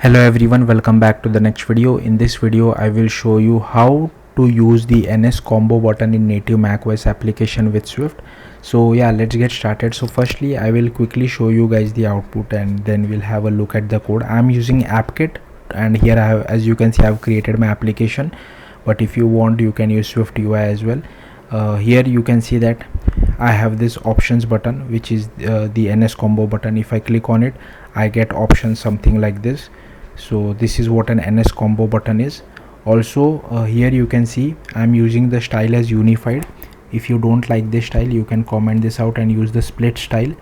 Hello everyone, welcome back to the next video. In this video I will show you how to use the NSComboButton in native macOS application with Swift. So yeah, let's get started. So firstly I will quickly show you guys the output and then we'll have a look at the code. I'm using AppKit and here I have, as you can see, I've created my application, but if you want you can use Swift UI as well. Here you can see that I have this options button, which is the NSComboButton. If I click on it, I get options something like this. So this is what an NSComboButton is. Also here you can see I'm using the style as unified. If you don't like this style, you can comment this out and use the split style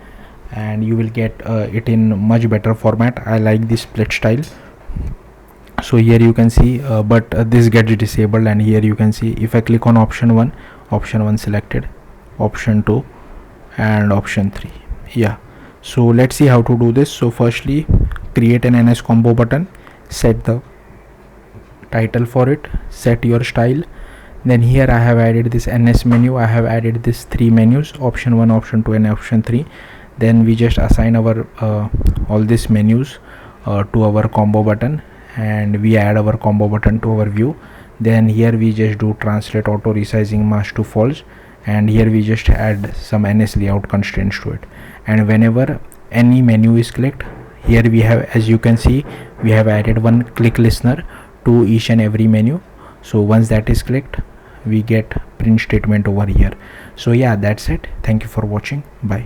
and you will get it in much better format. I like this split style. So here you can see but this gets disabled, and here you can see if I click on option 1 selected, option 2 and option 3. Yeah, so let's see how to do this. So firstly, create an NSComboButton, set the title for it, set your style. Then here I have added this NS menu. I have added this 3 menus, option 1, option 2 and option 3. Then we just assign our all these menus to our combo button, and we add our combo button to our view. Then here we just do translate auto resizing mask to false, and here we just add some NS layout constraints to it. And whenever any menu is clicked, here we have, as you can see, we have added one click listener to each and every menu. So once that is clicked, we get print statement over here. So yeah, that's it. Thank you for watching. Bye.